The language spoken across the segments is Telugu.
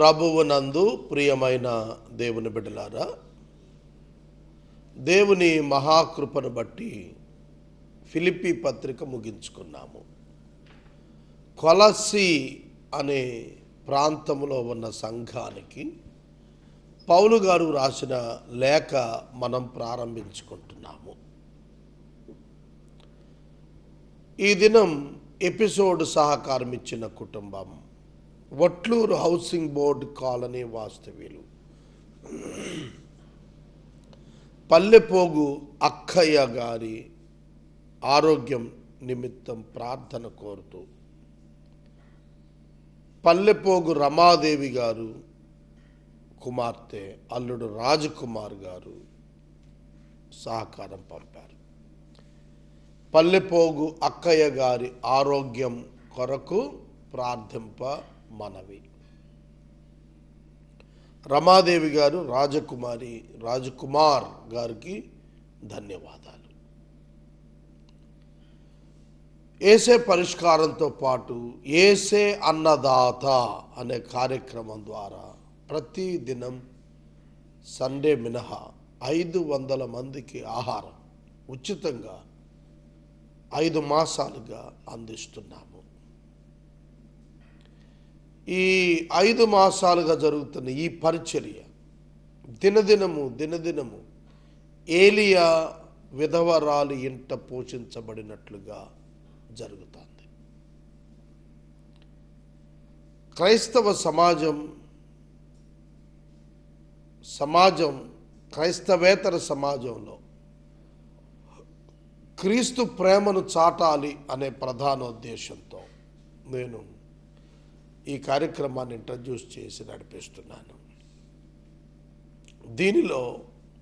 ప్రభువునందు ప్రియమైన దేవుని బిడ్డలారా, దేవుని మహాకృపను బట్టి ఫిలిప్పీ పత్రిక ముగించుకున్నాము. కొలస్సీ అనే ప్రాంతంలో ఉన్న సంఘానికి పౌలు గారు రాసిన లేఖ మనం ప్రారంభించుకుంటున్నాము. ఈ దినం ఎపిసోడ్ సహకారం ఇచ్చిన కుటుంబం వట్లూరు హౌసింగ్ బోర్డు కాలనీ వాస్తవ్యులు పల్లెపోగు అక్కయ్య గారి ఆరోగ్యం నిమిత్తం ప్రార్థన కోరుతూ, పల్లెపోగు రమాదేవి గారు కుమార్తె అల్లుడు రాజకుమార్ గారు సహకారం పంపారు. పల్లెపోగు అక్కయ్య గారి ఆరోగ్యం కొరకు ప్రార్థింప మనవి. రమాదేవి గారు రాజకుమార్ గారికి ధన్యవాదాలు. ఏసే పరిష్కారంతో పాటు ఏసే అన్నదాత అనే కార్యక్రమం ద్వారా ప్రతి దినం సండే మినహా 500 మందికి ఆహారం ఉచితంగా 5 మాసాలుగా అందిస్తున్నాము. ఈ 5 మాసాలుగా జరుగుతున్న ఈ పరిచర్య దినదినము ఏలియా విధవరాలు ఇంట పోషించబడినట్లుగా జరుగుతుంది. క్రైస్తవ సమాజం క్రైస్తవేతర సమాజంలో క్రీస్తు ప్రేమను చాటాలి అనే ప్రధాన ఉద్దేశంతో నేను ఈ కార్యక్రమాన్ని ఇంట్రడ్యూస్ చేసి నడిపిస్తున్నాను. దీనిలో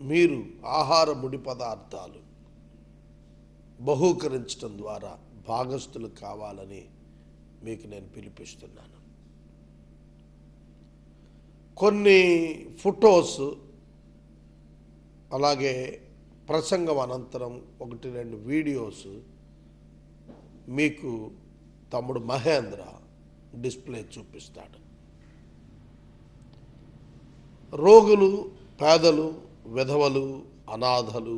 మీరు ఆహార ముడి పదార్థాలు బహూకరించడం ద్వారా భాగస్థులు కావాలని మీకు నేను పిలిపిస్తున్నాను. కొన్ని ఫొటోస్ అలాగే ప్రసంగం అనంతరం 1-2 వీడియోస్ మీకు తమ్ముడు మహేంద్ర డిస్ప్లే చూపిస్తాడు. రోగులు, పేదలు, విధవలు, అనాథలు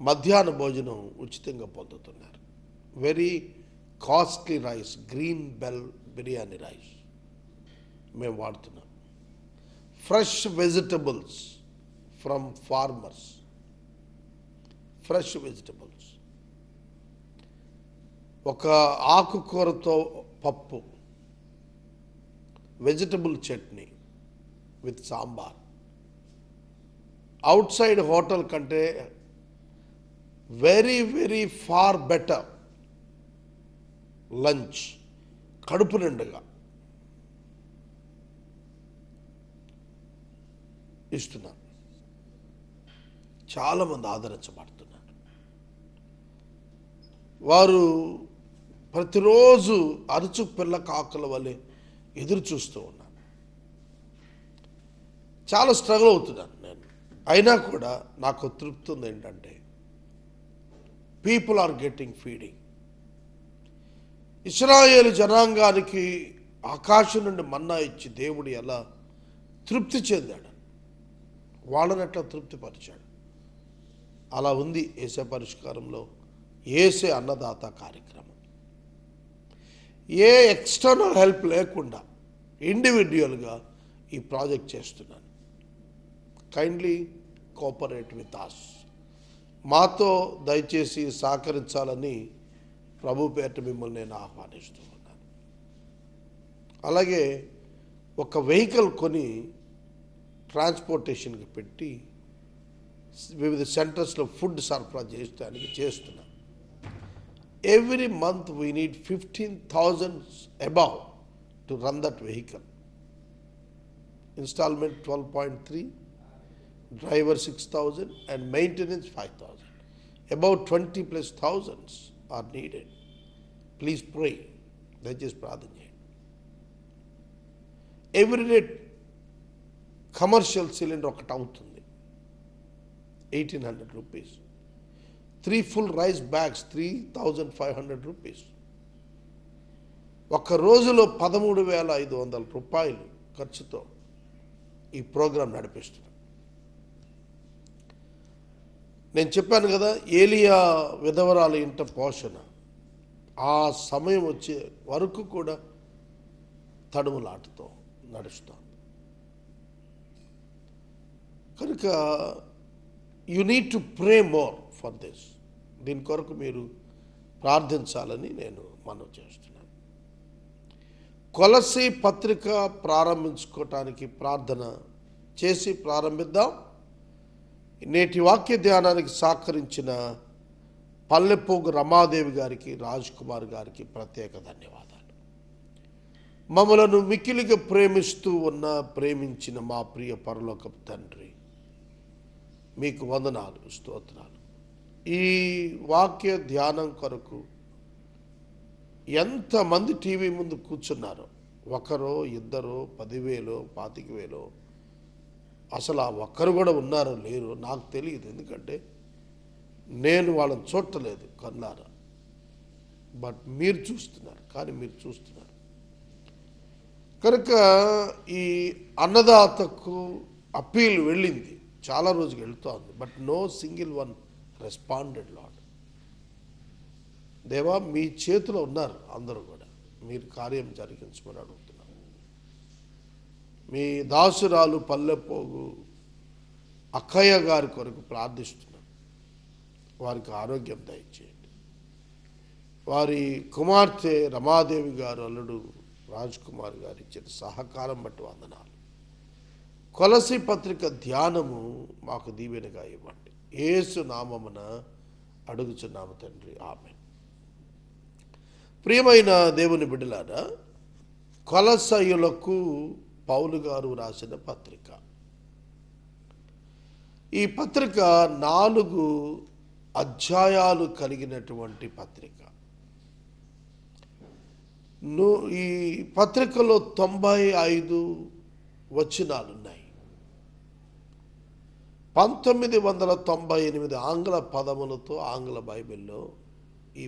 మధ్యాహ్న భోజనం ఉచితంగా పొందుతున్నారు. Very costly rice, green bell biryani rice మేము వాడుతున్నాం. Fresh vegetables from farmers, fresh vegetables, ఒక ఆకుకూరతో పప్పు, vegetable chutney with sambar. Out side hotel కంటే వెరీ ఫార్ బెటర్ లంచ్, కడుపు నిండుగా ఇస్తున్నాను. చాలామంది ఆదరించబడుతున్నారు. వారు ప్రతిరోజు అరుచు పిల్ల కాకుల వలె ఎదురు చూస్తూ ఉన్నాను. చాలా స్ట్రగుల్ అవుతున్నాను నేను. అయినా కూడా నాకు తృప్తి ఉంది. ఏంటంటే పీపుల్ ఆర్ గెట్టింగ్ ఫీడింగ్. ఇశ్రాయేలు జనాంగానికి ఆకాశం నుండి మన్నా ఇచ్చి దేవుడు ఎలా తృప్తి చెందాడు, వాళ్ళని ఎట్లా తృప్తిపరిచాడు, అలా ఉంది ఏసే పరిష్కారంలో ఏసే అన్నదాత కార్యక్రమం. ఏ ఎక్స్టర్నల్ హెల్ప్ లేకుండా ఇండివిజువల్గా ఈ ప్రాజెక్ట్ చేస్తున్నాను. Kindly cooperate with us. మాతో దయచేసి సహకరించాలని ప్రభు పేరిట మిమ్మల్ని నేను ఆహ్వానిస్తూ ఉన్నాను. అలాగే ఒక వెహికల్ కొని ట్రాన్స్పోర్టేషన్కి పెట్టి వివిధ సెంటర్స్లో ఫుడ్ సరఫరా చేయడానికి చేస్తున్నాం. Every month we need 15,000 above to run that vehicle. Installment 12.3, driver 6,000 and maintenance 5,000. About 20 plus thousands are needed. Please pray. దయచేసి ప్రార్థన చేయండి. ఎవ్రీడే కమర్షియల్ సిలిండర్ ఒకటి అవుతుంది 1,800 rupees. 3 full rice bags, 3,500 rupees. ఒక రోజులో 13,500 రూపాయలు ఖర్చుతో ఈ ప్రోగ్రాం నడిపిస్తున్నాం. నేను చెప్పాను కదా, ఏలియా విధవరాల ఇంట పోషణ ఆ సమయం వచ్చే వరకు కూడా తడుములాటతో నడుస్తాం. కనుక you need to pray more for this. దీని కొరకు మీరు ప్రార్థించాలని నేను మనవి చేస్తున్నాను. కొలస్సీ పత్రిక ప్రారంభించుకోవటానికి ప్రార్థన చేసి ప్రారంభిద్దాం. నేటి వాక్య ధ్యానానికి సహకరించిన పల్లెపోగు రమాదేవి గారికి, రాజ్ కుమార్ గారికి ప్రత్యేక ధన్యవాదాలు. మమ్మలను మిక్కిలిగా ప్రేమిస్తూ ప్రేమించిన మా ప్రియ పరలోకపు తండ్రి, మీకు వందనాలు, స్తోత్రాలు. ఈ వాక్య ధ్యానం కొరకు ఎంతమంది టీవీ ముందు కూర్చున్నారో, ఒకరో ఇద్దరో 10,000 25,000, అసలు ఆ ఒక్కరు కూడా ఉన్నారో లేరు నాకు తెలియదు, ఎందుకంటే నేను వాళ్ళని చూడలేదు కన్నారా. బట్ మీరు చూస్తున్నారు, కానీ మీరు చూస్తున్నారు కనుక ఈ అన్నదాతకు అప్పీల్ వెళ్ళింది, చాలా రోజులు వెళ్తోంది. But no single one responded. Lord దేవా, మీ చేతిలో ఉన్నారు అందరూ కూడా, మీరు కార్యం జరిగించమని అడుగుతున్నారు. మీ దాసురాలు పల్లెపోగు అక్కయ్య గారి కొరకు ప్రార్థిస్తున్నాం. వారికి ఆరోగ్యం దయచేయండి. వారి కుమార్తె రమాదేవి గారు, అల్లుడు రాజ్ కుమార్ గారు ఇచ్చిన సహకారం బట్టి వందనాలు. కొలస్సీ పత్రిక ధ్యానము మాకు దీవెనగా ఇవ్వండి. యేసు నామమున అడుగుచున్నాము తండ్రి, ఆమేన్. ప్రియమైన దేవుని బిడ్డలారా, కొలస్సీయులకు పౌలు గారు రాసిన పత్రిక. ఈ పత్రిక 4 అధ్యాయాలు కలిగినటువంటి పత్రిక. ఈ పత్రికలో 95 వచనాలు ఉన్నాయి. 1998 ఆంగ్ల పదములతో ఆంగ్ల బైబిల్లో ఈ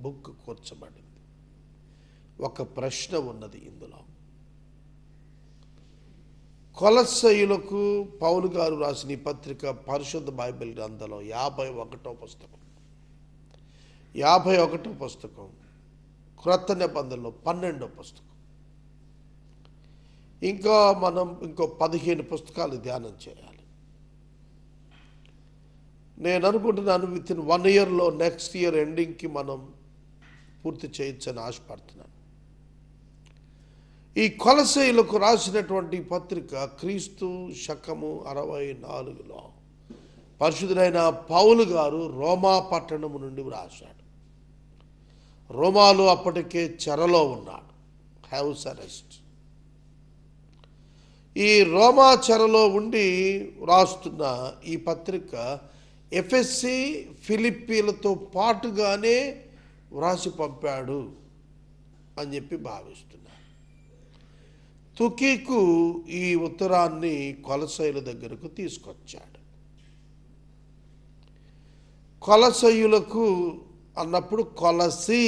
బుక్ కూర్చబడింది. ఒక ప్రశ్న ఉన్నది ఇందులో. కొలస్సీయులకు పౌలు గారు రాసిన ఈ పత్రిక పరిశుద్ధ బైబిల్ గ్రంథంలో 51వ పుస్తకం. 51వ పుస్తకం క్రొత్త నిబంధనలో 12వ పుస్తకం. ఇంకా మనం ఇంకో 15 పుస్తకాలు ధ్యానం చేయాలి. నేను అనుకుంటున్నాను విత్ ఇన్ 1 ఇయర్లో, నెక్స్ట్ ఇయర్ ఎండింగ్కి మనం పూర్తి చేయొచ్చని ఆశపడుతున్నాను. ఈ కొలస్సీయులకు రాసినటువంటి పత్రిక క్రీస్తు శకము 64లో పరిశుద్ధుడైన పౌలు గారు రోమా పట్టణము నుండి రాశాడు. రోమాలో అప్పటికే చెరలో ఉన్నాడు, హౌస్ అరెస్ట్. ఈ రోమా చెరలో ఉండి రాస్తున్న ఈ పత్రిక ఎఫెసీ ఫిలిప్పీలతో పాటుగానే వ్రాసి పంపాడు అని చెప్పి భావిస్తున్నారు. తుకీకు ఈ ఉత్తరాన్ని కొలస్సీయుల దగ్గరకు తీసుకొచ్చాడు. కొలస్సీయులకు అన్నప్పుడు కొలసీ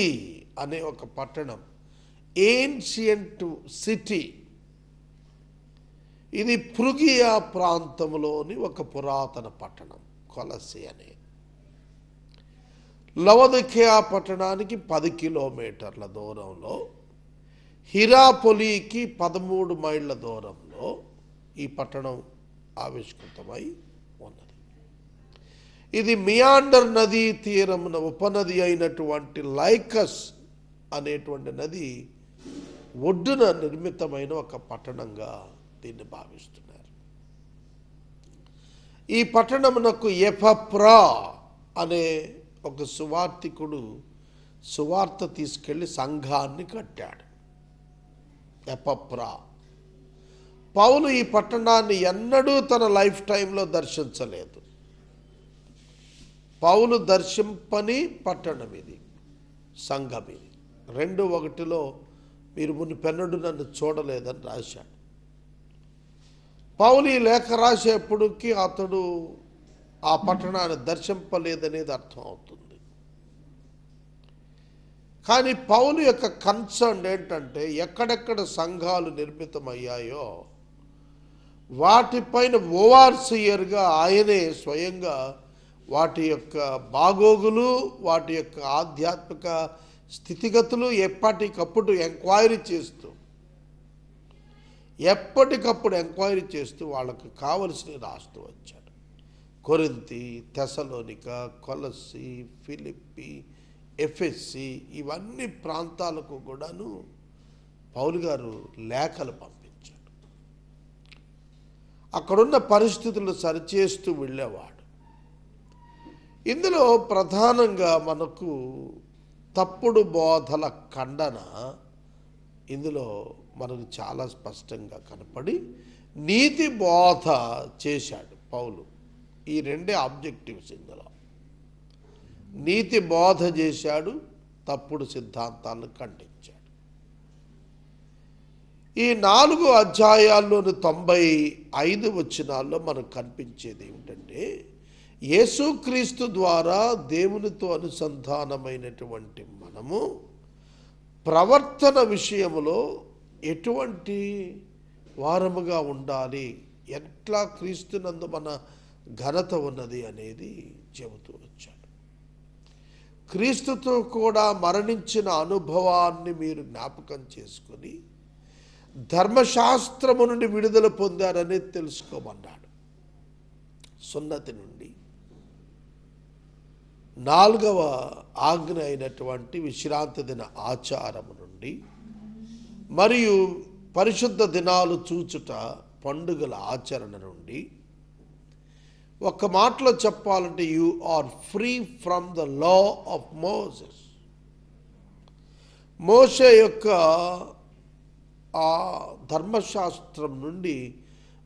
అనే ఒక పట్టణం, ఏన్షియంట్ సిటీ. ఇది ఫ్రుగియా ప్రాంతంలోని ఒక పురాతన పట్టణం కొలసీ అనే. లవదికయా పట్టణానికి 10 కిలోమీటర్ల దూరంలో, హిరాపొలికి 13 మైళ్ళ దూరంలో ఈ పట్టణం ఆవిష్కృతమై ఉన్నది. ఇది మియాండర్ నదీ తీరమున ఉపనది అయినటువంటి లైకస్ అనేటువంటి నది ఒడ్డున నిర్మితమైన ఒక పట్టణంగా దీన్ని భావిస్తున్నారు. ఈ పట్టణమునకు ఎపఫ్రా అనే ఒక సువార్తికుడు సువార్త తీసుకెళ్లి సంఘాన్ని కట్టాడు. ఎపఫ్రా. పౌలు ఈ పట్టణాన్ని ఎన్నడూ తన లైఫ్ టైంలో దర్శించలేదు. పౌలు దర్శింపని పట్టణం ఇది, సంఘం ఇది. 2:1 మీరు మునిపెన్నడూ నన్ను చూడలేదని రాశాడు. పౌలు ఈ లేఖ రాసేప్పటికీ అతడు ఆ పట్టణాన్ని దర్శింపలేదనేది అర్థం అవుతుంది. కానీ పౌలు యొక్క కన్సర్న్ ఏంటంటే ఎక్కడెక్కడ సంఘాలు నిర్మితమయ్యాయో వాటిపైన ఓవర్సియర్గా ఆయనే స్వయంగా వాటి యొక్క బాగోగులు, వాటి యొక్క ఆధ్యాత్మిక స్థితిగతులు ఎప్పటికప్పుడు ఎంక్వైరీ చేస్తూ వాళ్ళకు కావలసినవి రాస్తూ వచ్చాడు. కొరింథీ, తెసలోనిక, కొలస్సీ, ఫిలిప్పీ, ఎఫెస్సి ఇవన్నీ ప్రాంతాలకు కూడాను పౌలు గారు లేఖలు పంపించాడు. అక్కడున్న పరిస్థితులు సరిచేస్తూ వెళ్ళేవాడు. ఇందులో ప్రధానంగా మనకు తప్పుడు బోధల ఖండన ఇందులో మనకు చాలా స్పష్టంగా కనపడి నీతి బోధ చేశాడు పౌలు. ఈ రెండే ఆబ్జెక్టివ్స్ ఇందులో. నీతి బోధ చేశాడు, తప్పుడు సిద్ధాంతాలను ఖండించాడు. ఈ 4 అధ్యాయాల్లోని 95 వచనాల్లో మనకు కనిపించేది ఏమిటంటే యేసుక్రీస్తు ద్వారా దేవునితో అనుసంధానమైనటువంటి మనము ప్రవర్తన విషయంలో ఎటువంటి వారముగా ఉండాలి, ఎట్లా క్రీస్తునందు మన ఘనత ఉన్నది అనేది చెబుతూ వచ్చాడు. క్రీస్తుతో కూడా మరణించిన అనుభవాన్ని మీరు జ్ఞాపకం చేసుకొని ధర్మశాస్త్రము నుండి విడుదల పొందారని తెలుసుకోమన్నాడు. సున్నతి నుండి 4వ ఆజ్ఞ అయినటువంటి విశ్రాంతి దిన ఆచారము నుండి మరియు పరిశుద్ధ దినాలు చూచుట, పండుగల ఆచరణ నుండి ఒక మాటలో చెప్పాలంటే you are free from the law of Moses. మోషే యొక్క ఆ ధర్మశాస్త్రం నుండి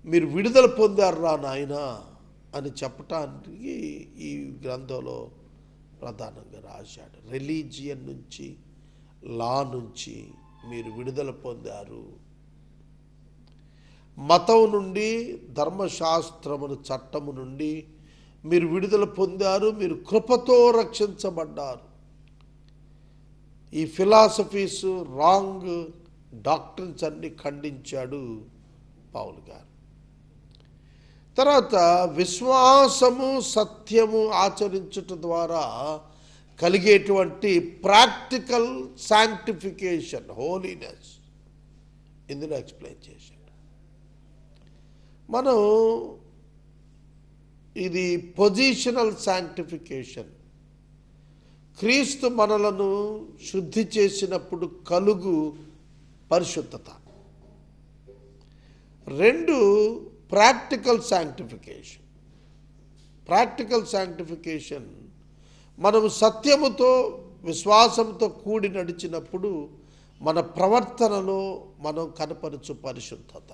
మీరు విడుదల పొందారా నాయనా అని చెప్పటానికి ఈ గ్రంథంలో ప్రధానంగా రాశాడు. రిలీజియన్ నుంచి, లా నుంచి మీరు విడుదల పొందారు. మతం నుండి, ధర్మశాస్త్రమును చట్టము నుండి మీరు విడుదల పొందారు. మీరు కృపతో రక్షించబడ్డారు. ఈ ఫిలాసఫీస్, రాంగ్ డాక్ట్రిన్స్ అన్ని ఖండించాడు పౌలు గారు. తర్వాత విశ్వాసము, సత్యము ఆచరించుట ద్వారా కలిగేటువంటి ప్రాక్టికల్ శాంక్టిఫికేషన్, హోలీనెస్ ఇందులో ఎక్స్ప్లెయిన్ చేశాడు. మనం ఇది పొజిషనల్ శాంక్టిఫికేషన్, క్రీస్తు మనలను శుద్ధి చేసినప్పుడు కలుగు పరిశుద్ధత. 2 ప్రాక్టికల్ శాంక్టిఫికేషన్. ప్రాక్టికల్ శాంక్టిఫికేషన్ మనము సత్యముతో, విశ్వాసంతో కూడి నడిచినప్పుడు మన ప్రవర్తనలో మనం కనపరచు పరిశుద్ధత.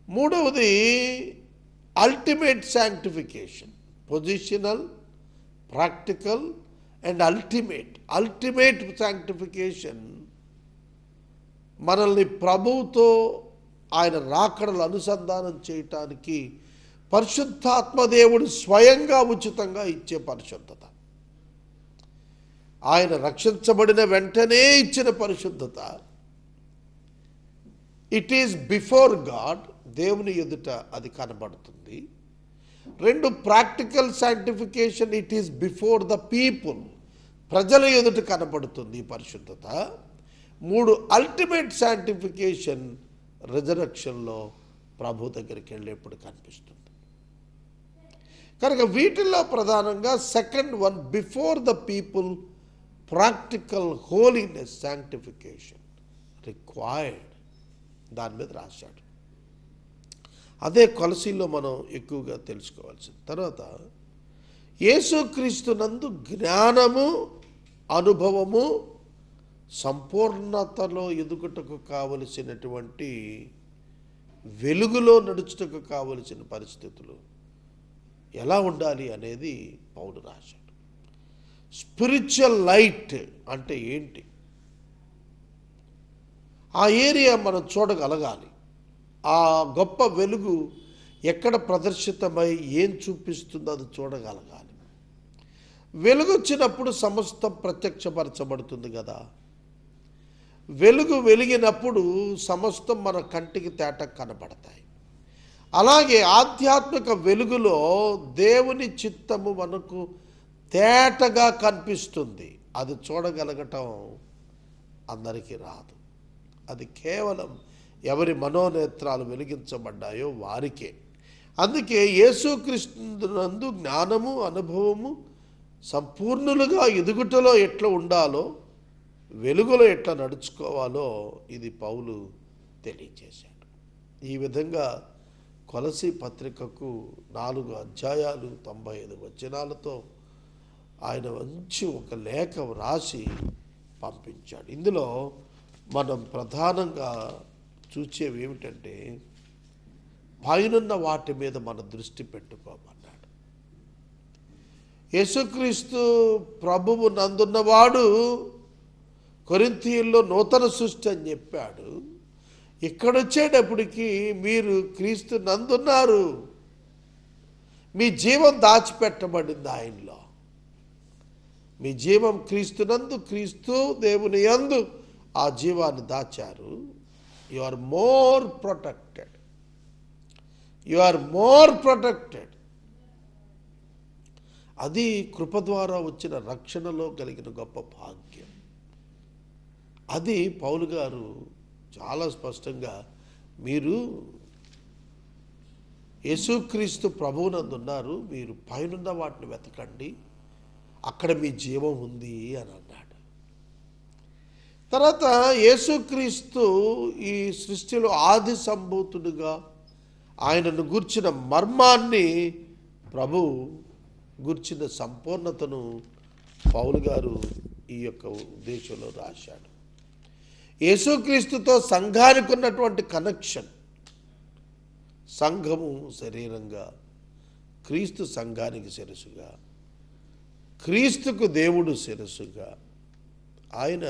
3వది ultimate sanctification. Positional, practical and ultimate sanctification మనల్ని ప్రభువుతో ఆయన రాకడలు అనుసంధానం చేయటానికి పరిశుద్ధాత్మదేవుడు స్వయంగా ఉచితంగా ఇచ్చే పరిశుద్ధత. ఆయన రక్షించబడిన వెంటనే ఇచ్చిన పరిశుద్ధత. ఇట్ ఈస్ బిఫోర్ గాడ్, దేవుని ఎదుట అది కనబడుతుంది. 2 practical sanctification, it is before the people, ప్రజల ఎదుట కనబడుతుంది ఈ పరిశుద్ధత. 3 అల్టిమేట్ శాంక్టిఫికేషన్, రిజరక్షన్లో ప్రభు దగ్గరికి వెళ్ళేప్పుడు కనిపిస్తుంది. కనుక వీటిల్లో ప్రధానంగా second one, before the people, practical holiness sanctification required, దాని మీద రాశాడు. అదే కొలసీలో మనం ఎక్కువగా తెలుసుకోవాల్సింది. తర్వాత యేసుక్రీస్తునందు జ్ఞానము, అనుభవము, సంపూర్ణతలో ఎదుగుటకు కావలసినటువంటి, వెలుగులో నడుచుటకు కావలసిన పరిస్థితులు ఎలా ఉండాలి అనేది పౌలు రాశాడు. స్పిరిచువల్ లైట్ అంటే ఏంటి, ఆ ఏరియా మనం చూడగలగాలి. ఆ గొప్ప వెలుగు ఎక్కడ ప్రదర్శితమై ఏం చూపిస్తుందో అది చూడగలగాలి. వెలుగొచ్చినప్పుడు సమస్తం ప్రత్యక్షపరచబడుతుంది కదా. వెలుగు వెలిగినప్పుడు సమస్తం మన కంటికి తేట కనబడతాయి. అలాగే ఆధ్యాత్మిక వెలుగులో దేవుని చిత్తము మనకు తేటగా కనిపిస్తుంది. అది చూడగలగటం అందరికీ రాదు. అది కేవలం ఎవరి మనోనేత్రాలు వెలిగించబడ్డాయో వారికే. అందుకే యేసుక్రీస్తునందు జ్ఞానము అనుభవము సంపూర్ణులుగా ఎదుగుటలో ఎట్లా ఉండాలో, వెలుగులో ఎట్లా నడుచుకోవాలో ఇది పౌలు తెలియజేశాడు. ఈ విధంగా కొలసీ పత్రికకు 4 అధ్యాయాలు 95 వచనాలతో ఆయన మంచి ఒక లేఖ వ్రాసి పంపించాడు. ఇందులో మనం ప్రధానంగా చూసేవి ఏమిటంటే, పైనున్న వాటి మీద మన దృష్టి పెట్టుకోమన్నాడు. యేసుక్రీస్తు ప్రభువు నందున్నవాడు కొరింథీయుల్లో నూతన సృష్టి అని చెప్పాడు. ఇక్కడొచ్చేటప్పటికి మీరు క్రీస్తు నందున్నారు, మీ జీవం దాచిపెట్టబడింది ఆయనలో. మీ జీవం క్రీస్తునందు, క్రీస్తు దేవుని యందు ఆ జీవాన్ని దాచారు. You are more protected, you are more protected. అది కృప ద్వారా వచ్చిన రక్షణలో కలిగిన గొప్ప భాగ్యం. అది పౌలు గారు చాలా స్పష్టంగా, మీరు యేసుక్రీస్తు ప్రభువునందు ఉన్నారు, మీరు పైనున్న వాటిని వెతకండి, అక్కడ మీ జీవం ఉంది అని అన్నాడు. తర్వాత యేసుక్రీస్తు ఈ సృష్టిలో ఆది సంభూతుడుగా ఆయనను గూర్చిన మర్మాన్ని, ప్రభు గూర్చిన సంపూర్ణతను పౌలు గారు ఈ యొక్క ఉద్దేశంలో రాశాడు. యేసుక్రీస్తుతో సంఘానికి ఉన్నటువంటి కనెక్షన్, సంఘము శరీరంగా, క్రీస్తు సంఘానికి శిరస్సుగా, క్రీస్తుకు దేవుడు శిరస్సుగా ఆయన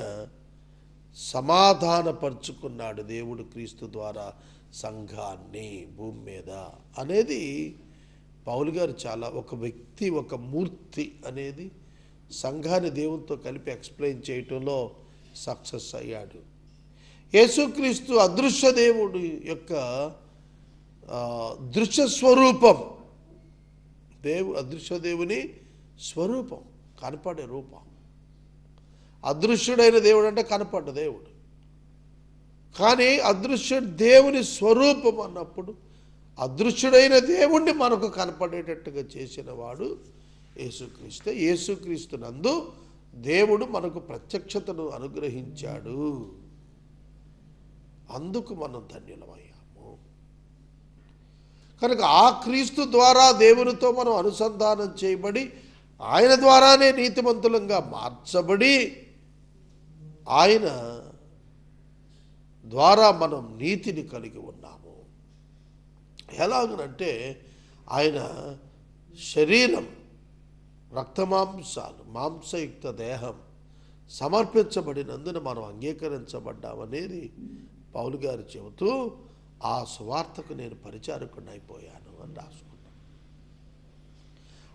సమాధానపరుచుకున్నాడు. దేవుడు క్రీస్తు ద్వారా సంఘాన్ని భూమి మీద అనేది పౌలు గారు చాలా, ఒక వ్యక్తి, ఒక మూర్తి అనేది సంఘాన్ని దేవునితో కలిపి ఎక్స్ప్లెయిన్ చేయటంలో సక్సెస్ అయ్యాడు. యేసుక్రీస్తు అదృశ్య దేవుడు యొక్క దృశ్య స్వరూపం, అదృశ్య దేవుని స్వరూపం, కనపడే రూపం. అదృశ్యుడైన దేవుడు అంటే కనపడ్డ దేవుడు, కానీ అదృశ్య దేవుని స్వరూపం అన్నప్పుడు అదృశ్యుడైన దేవుణ్ణి మనకు కనపడేటట్టుగా చేసిన వాడు యేసుక్రీస్తు. యేసుక్రీస్తునందు దేవుడు మనకు ప్రత్యక్షతను అనుగ్రహించాడు. అందుకు మనం ధన్యులమయ్యాము. కనుక ఆ క్రీస్తు ద్వారా దేవునితో మనం అనుసంధానం చేయబడి, ఆయన ద్వారానే నీతిమంతులంగా మార్చబడి, ఆయన ద్వారా మనం నీతిని కలిగి ఉన్నాము. ఎలాగనంటే ఆయన శరీరం, రక్తమాంసాలు, మాంసయుక్త దేహం సమర్పించబడినందున మనం అంగీకరించబడ్డామనేది పౌలు గారు చెబుతూ, ఆ సువార్తకు నేను పరిచారకుడిని అయిపోయాను అని రాసుకున్నాను.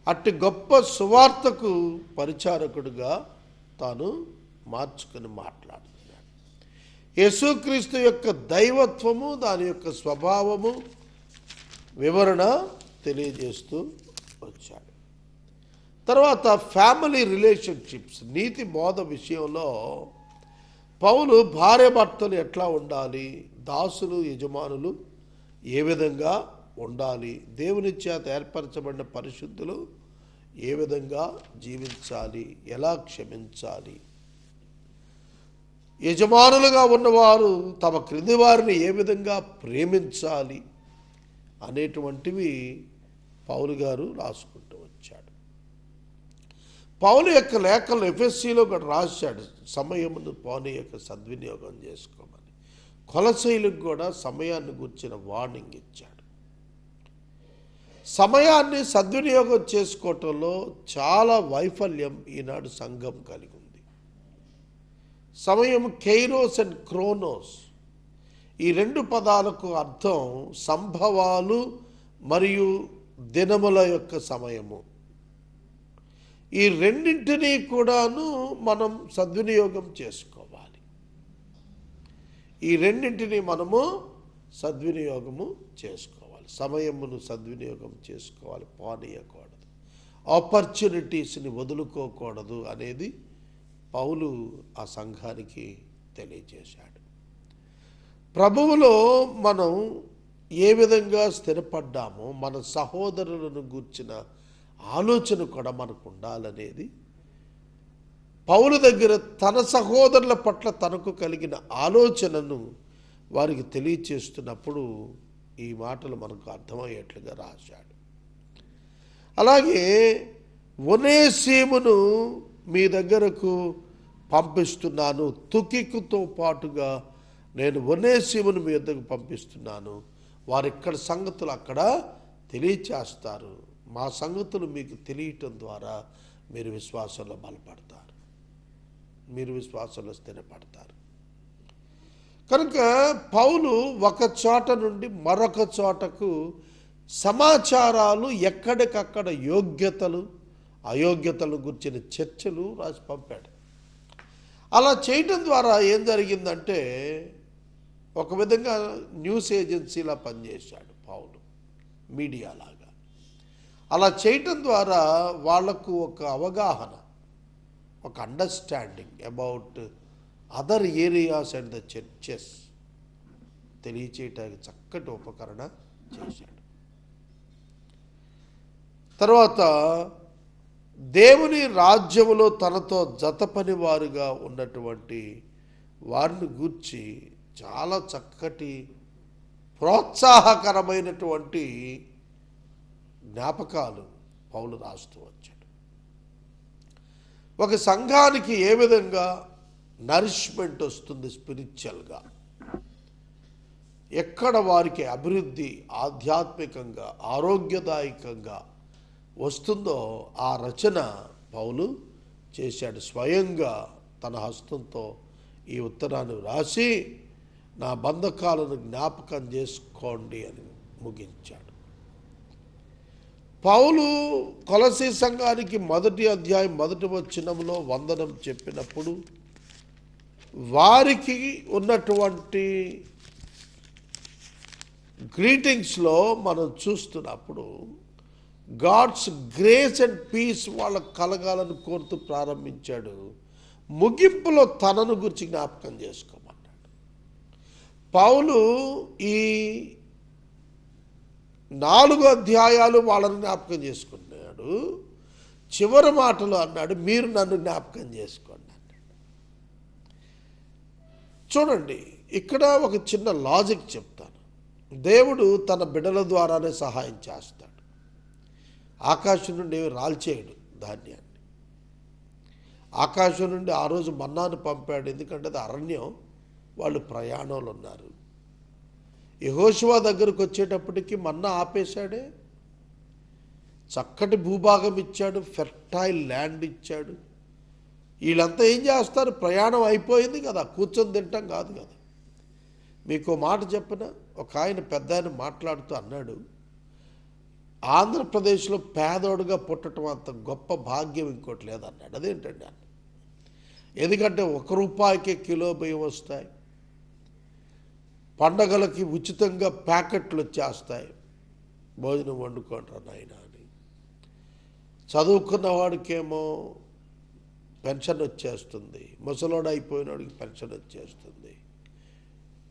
అట్టి గొప్ప సువార్తకు పరిచారకుడిగా తాను మార్చుకుని మాట్లాడుతున్నాడు. యేసుక్రీస్తు యొక్క దైవత్వము, దాని యొక్క స్వభావము వివరణ తెలియజేస్తూ వచ్చాడు. తర్వాత ఫ్యామిలీ రిలేషన్షిప్స్, నీతి బోధ విషయంలో పౌలు భార్య భర్తలు ఎట్లా ఉండాలి, దాసులు యజమానులు ఏ విధంగా ఉండాలి, దేవుని చేత ఏర్పరచబడిన పరిశుద్ధులు ఏ విధంగా జీవించాలి, ఎలా క్షమించాలి, యజమానులుగా ఉన్నవారు తమ క్రింది వారిని ఏ విధంగా ప్రేమించాలి అనేటువంటివి పౌలు గారు రాసుకుంటూ వచ్చాడు. పౌలు యొక్క లేఖలు ఎఫెసీలో కూడా రాశాడు, సమయమును పౌలు యొక్క సద్వినియోగం చేసుకోమని. కొలసీలకు కూడా సమయాన్ని గురించిన వార్నింగ్ ఇచ్చాడు. సమయాన్ని సద్వినియోగం చేసుకోవటంలో చాలా వైఫల్యం ఈనాడు సంఘం కలిగి ఉంది. సమయం, కెయిరోస్ అండ్ క్రోనోస్, ఈ 2 పదాలకు అర్థం సంభవాలు మరియు దినముల యొక్క సమయము. ఈ రెండింటినీ కూడాను మనం సద్వినియోగం చేసుకోవాలి. ఈ రెండింటినీ మనము సద్వినియోగము చేసుకోవాలి. సమయమును సద్వినియోగం చేసుకోవాలి, పానీయకూడదు, ఆపర్చునిటీస్ని వదులుకోకూడదు అనేది పౌలు ఆ సంఘానికి తెలియజేశాడు. ప్రభువులో మనం ఏ విధంగా స్థిరపడ్డామో మన సహోదరులను గూర్చిన ఆలోచన కూడా మనకు ఉండాలనేది పౌలు దగ్గర తన సహోదరుల పట్ల తనకు కలిగిన ఆలోచనను వారికి తెలియచేస్తున్నప్పుడు ఈ మాటలు మనకు అర్థమయ్యేట్లుగా రాశాడు. అలాగే ఒనేసీమును మీ దగ్గరకు పంపిస్తున్నాను, తుకికుతో పాటుగా నేను ఒనేసీమును మీ దగ్గరకు పంపిస్తున్నాను. వారు ఇక్కడ సంగతులు అక్కడ తెలియచేస్తారు. మా సంగతులు మీకు తెలియటం ద్వారా మీరు విశ్వాసంలో బలపడతారు, మీరు విశ్వాసంలో స్థిరపడతారు. కనుక పౌలు ఒక చోట నుండి మరొక చోటకు సమాచారాలు ఎక్కడికక్కడ యోగ్యతలు అయోగ్యతలు గురించిన చర్చలు రాసి పంపాడు. అలా చేయటం ద్వారా ఏం జరిగిందంటే ఒక విధంగా న్యూస్ ఏజెన్సీలా పనిచేశాడు పౌలు, మీడియాలాగా. అలా చేయటం ద్వారా వాళ్లకు ఒక అవగాహన, ఒక understanding about other areas and the churches తెలియచేయటానికి చక్కటి ఉపకరణ చేశాడు. తర్వాత దేవుని రాజ్యములో తనతో జతపని వారుగా ఉన్నటువంటి వారిని గూర్చి చాలా చక్కటి ప్రోత్సాహకరమైనటువంటి జ్ఞాపకాలు పౌలు రాస్తూ వచ్చాడు. ఒక సంఘానికి ఏ విధంగా నరిష్మెంట్ వస్తుంది స్పిరిచువల్గా, ఎక్కడ వారికి అభివృద్ధి ఆధ్యాత్మికంగా ఆరోగ్యదాయకంగా వస్తుందో ఆ రచన పౌలు చేశాడు. స్వయంగా తన హస్తంతో ఈ ఉత్తరాన్ని రాసి నా బంధకాలను జ్ఞాపకం చేసుకోండి అని ముగించాడు. పౌలు కొలసీ సంఘానికి 1వ అధ్యాయం 1వ వచనంలో వందనం చెప్పినప్పుడు వారికి ఉన్నటువంటి గ్రీటింగ్స్లో మనం చూస్తున్నప్పుడు గాడ్స్ గ్రేస్ అండ్ పీస్ వాళ్ళకు కలగాలని కోరుతూ ప్రారంభించాడు. ముగింపులో తనను గురించి జ్ఞాపకం చేసుకోమన్నాడు. పౌలు ఈ 4 అధ్యాయాలు వాళ్ళని జ్ఞాపకం చేసుకున్నాడు. చివరి మాటలు అన్నాడు, మీరు నన్ను జ్ఞాపకం చేసుకోండి అన్నాడు. చూడండి, ఇక్కడ ఒక చిన్న లాజిక్ చెప్తాను. దేవుడు తన బిడ్డల ద్వారానే సహాయం చేస్తాడు. ఆకాశం నుండి రాల్చేయడు ధాన్యాన్ని. ఆకాశం నుండి ఆ రోజు మన్నాను పంపాడు, ఎందుకంటే అది అరణ్యం, వాళ్ళు ప్రయాణంలో ఉన్నారు. యెహోషువ దగ్గరకు వచ్చేటప్పటికి మన్నా ఆపేశాడే. చక్కటి భూభాగం ఇచ్చాడు, ఫెర్టైల్ ల్యాండ్ ఇచ్చాడు. వీళ్ళంతా ఏం చేస్తారు? ప్రయాణం అయిపోయింది కదా, కూర్చొని తింటాం కాదు కదా. మీకు మాట చెప్పిన ఒక ఆయన పెద్ద ఆయన మాట్లాడుతూ అన్నాడు, ఆంధ్రప్రదేశ్లో పేదోడుగా పుట్టడం అంత గొప్ప భాగ్యం ఇంకోటి లేదన్నాడు. అదేంటండి అన్న? ఎందుకంటే 1 రూపాయికే కిలో బియ్యం వస్తాయి, పండగలకి ఉచితంగా ప్యాకెట్లు వచ్చేస్తాయి, భోజనం వండుకుంటారు నాయన అని. చదువుకున్న వాడికేమో పెన్షన్ వచ్చేస్తుంది, ముసలోడు అయిపోయిన వాడికి పెన్షన్ వచ్చేస్తుంది,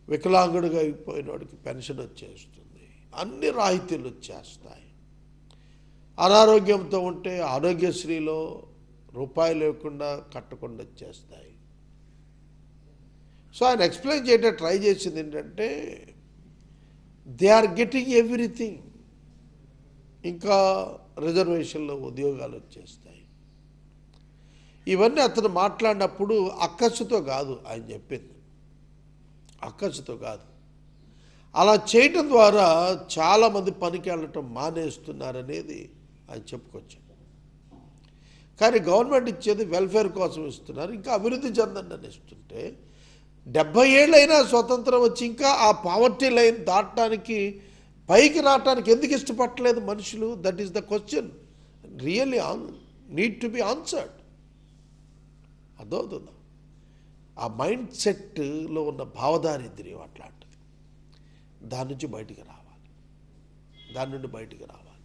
వికలాంగుడిగా అయిపోయిన వాడికి పెన్షన్ వచ్చేస్తుంది, అన్ని రాయితీలు వచ్చేస్తాయి. అనారోగ్యంతో ఉంటే ఆరోగ్యశ్రీలో రూపాయి లేకుండా కట్టకుండా వచ్చేస్తాయి. సో ఆయన ఎక్స్ప్లెయిన్ చేయడం ట్రై చేసింది ఏంటంటే దే ఆర్ గెటింగ్ ఎవ్రీథింగ్. ఇంకా రిజర్వేషన్లో ఉద్యోగాలు వచ్చేస్తాయి. ఇవన్నీ అతను మాట్లాడినప్పుడు అక్కసుతో కాదు ఆయన చెప్పింది, అక్కసుతో కాదు. అలా చేయటం ద్వారా చాలామంది పనికి వెళ్ళటం మానేస్తున్నారనేది ఆయన చెప్పుకొచ్చాడు. కానీ గవర్నమెంట్ ఇచ్చేది వెల్ఫేర్ కోసం ఇస్తున్నారు, ఇంకా అభివృద్ధి చెందండి అని ఇస్తుంటే 70 ఏళ్ళైనా స్వతంత్రం వచ్చి ఇంకా ఆ పావర్టీ లైన్ దాటడానికి, పైకి రావటానికి ఎందుకు ఇష్టపడలేదు మనుషులు? That is the question really need to be answered. అర్థమవుతుందా? ఆ మైండ్ సెట్లో ఉన్న భావదారిద్ర్యం అట్లాంటిది. దాని నుంచి బయటికి రావాలి, దాని నుండి బయటికి రావాలి.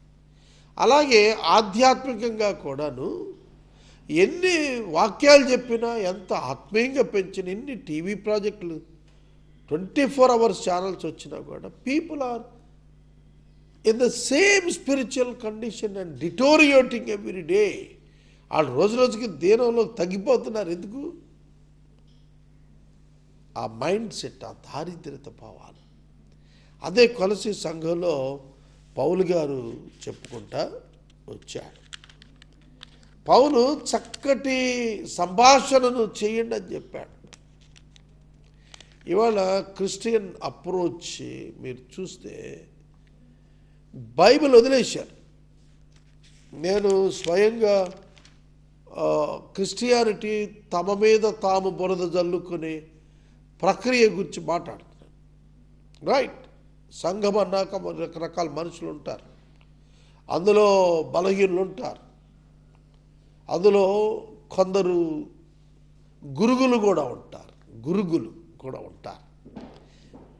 అలాగే ఆధ్యాత్మికంగా కూడాను ఎన్ని వాక్యాలు చెప్పినా, ఎంత ఆత్మీయంగా పెంచినా, ఎన్ని టీవీ ప్రాజెక్టులు 24 hours ఛానల్స్ వచ్చినా కూడా people are in the same spiritual condition and deteriorating every day. వాళ్ళు రోజు రోజుకి దీనంలో తగ్గిపోతున్నారు. ఎందుకు? ఆ మైండ్ సెట్, ఆ దారిద్ర్యత భావాలు. అదే కొలసీ సంఘంలో పౌలు గారు చెప్పుకుంటా వచ్చాడు. పౌలు చక్కటి సంభాషణను చేయండి అని చెప్పాడు. ఇవాళ క్రిస్టియన్ అప్రోచ్ మీరు చూస్తే బైబిల్ వదిలేశారు. నేను స్వయంగా క్రిస్టియానిటీ తమ మీద తాము బురద జల్లుకునే ప్రక్రియ గురించి మాట్లాడుతున్నాను. రైట్, సంఘం అన్నాక రకరకాల మనుషులు ఉంటారు, అందులో బలహీనులు ఉంటారు, అందులో కొందరు గురుగులు కూడా ఉంటారు,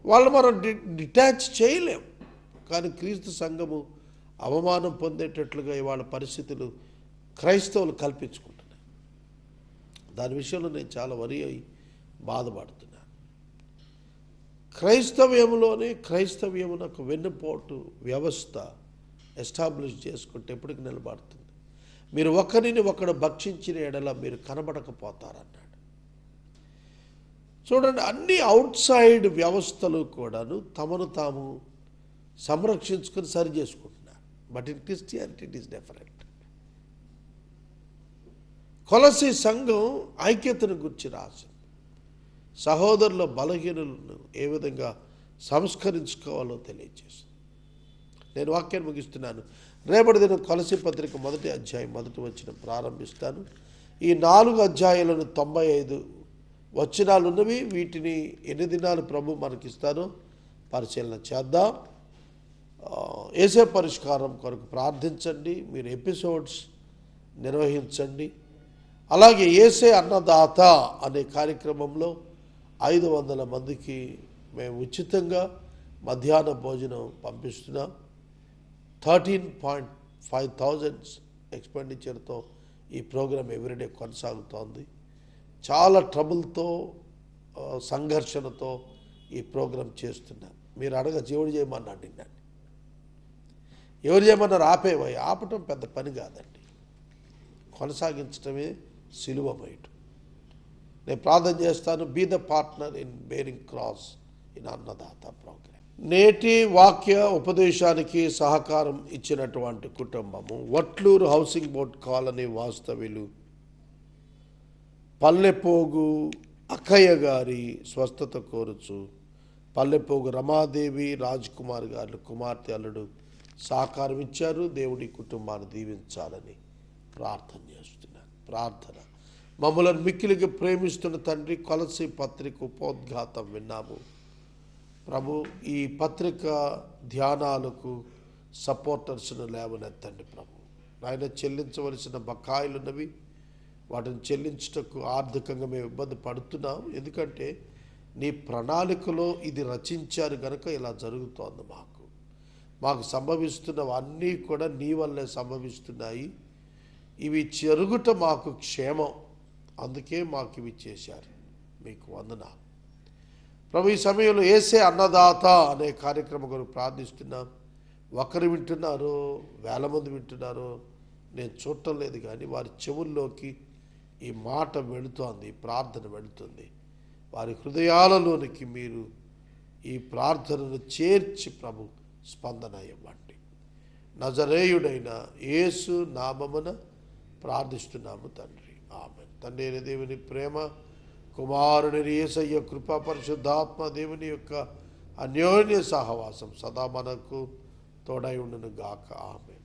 వాళ్ళు మనం డిటాచ్ చేయలేం. కానీ క్రీస్తు సంఘము అవమానం పొందేటట్లుగా ఇవాళ పరిస్థితులు క్రైస్తవులు కల్పించుకుంటున్నారు. దాని విషయంలో నేను చాలా వరి అయి బాధపడుతున్నాను. క్రైస్తవ్యమునకు వెన్నుపోటు వ్యవస్థ ఎస్టాబ్లిష్ చేసుకుంటే ఎప్పటికి నిలబడుతుంది? మీరు ఒకరిని ఒకడు భక్షించిన ఎడల మీరు కనబడకపోతారన్నాడు. చూడండి, అన్ని అవుట్ సైడ్ వ్యవస్థలు కూడాను తమను తాము సంరక్షించుకొని సరి చేసుకుంటున్నారు. But in Christianity it is different. కొలసీ సంఘం ఐక్యతను గురించి రాసింది. సహోదరుల బలహీనులను ఏ విధంగా సంస్కరించుకోవాలో తెలియజేస్తుంది. నేను వాక్యాన్ని ముగిస్తున్నాను. రేపటి దినం కొలసీ పత్రిక 1వ అధ్యాయం 1వ వచనం ప్రారంభిస్తాను. ఈ 4 అధ్యాయాలను 95 వచనాలు ఉన్నవి. వీటిని ఎన్ని దినాలు ప్రభు మనకిస్తారో పరిశీలన చేద్దాం. యేసే పరిష్కారం కొరకు ప్రార్థించండి. మీరు ఎపిసోడ్స్ నిర్వహించండి. అలాగే యేసే అన్నదాత అనే కార్యక్రమంలో 500 మందికి మేము ఉచితంగా మధ్యాహ్న భోజనం పంపిస్తున్నాం. 13,500 ఎక్స్పెండిచర్తో ఈ ప్రోగ్రాం ఎవ్రీడే కొనసాగుతోంది. చాలా ట్రబుల్తో, సంఘర్షణతో ఈ ప్రోగ్రాం చేస్తున్నాం. మీరు అడగచ్చు, ఎవరు చేయమన్నాడు నిన్నని? ఎవరు చేయమన్నారు? ఆపటం పెద్ద పని కాదండి, కొనసాగించడమే సిలువమైటు. నేను ప్రార్థన చేస్తాను. Be the partner in bearing cross in Annadata program. నేటి వాక్య ఉపదేశానికి సహకారం ఇచ్చినటువంటి కుటుంబము వట్లూరు హౌసింగ్ బోర్డ్ కాలనీ వాస్తవ్యులు పల్లెపోగు అక్కయ్య గారి స్వస్థత కోరుచు పల్లెపోగు రమాదేవి రాజ్ కుమార్ గారి కుమార్తె అల్లుడు సహకారం ఇచ్చారు. దేవుడి కుటుంబాన్ని దీవించాలని ప్రార్థన చేస్తున్నాను. ప్రార్థన. మమ్మల్ని మిక్కిలిగా ప్రేమిస్తున్న తండ్రి, కొలసీ పత్రిక ఉపోద్ఘాతం విన్నాము ప్రభు. ఈ పత్రిక ధ్యానాలకు సపోర్టర్స్ను లేవనెత్తండి ప్రభు. ఆయన చెల్లించవలసిన బకాయిలున్నవి, వాటిని చెల్లించుటకు ఆర్థికంగా మేము ఇబ్బంది పడుతున్నాం. ఎందుకంటే నీ ప్రణాళికలో ఇది రచించారు కనుక ఇలా జరుగుతోంది. మాకు సంభవిస్తున్నవన్నీ కూడా నీ వల్లే సంభవిస్తున్నాయి. ఇవి జరుగుట మాకు క్షేమం, అందుకే మాకు ఇవి చేశారు. మీకు వందనాలు ప్రభు. ఈ సమయంలో యేసే అన్నదాత అనే కార్యక్రమం కొరకు ప్రార్థిస్తున్నాం. ఒకరు వింటున్నారో, వేల మంది వింటున్నారో నేను చూడటం లేదు, కానీ వారి చెవుల్లోకి ఈ మాట వెళుతోంది, ఈ ప్రార్థన వెళుతుంది. వారి హృదయాలలోనికి మీరు ఈ ప్రార్థనను చేర్చి ప్రభు స్పందన ఇవ్వండి. నజరేయుడైన యేసు నామమున ప్రార్థిస్తున్నాము తండ్రి, ఆమేన్. తండ్రి అయిన దేవుని ప్రేమ, కుమారుని యేసయ్య కృప, పరిశుద్ధాత్మ దేవుని యొక్క అన్యోన్య సహవాసం సదా మనకు తోడై ఉండును గాక, ఆమేన్.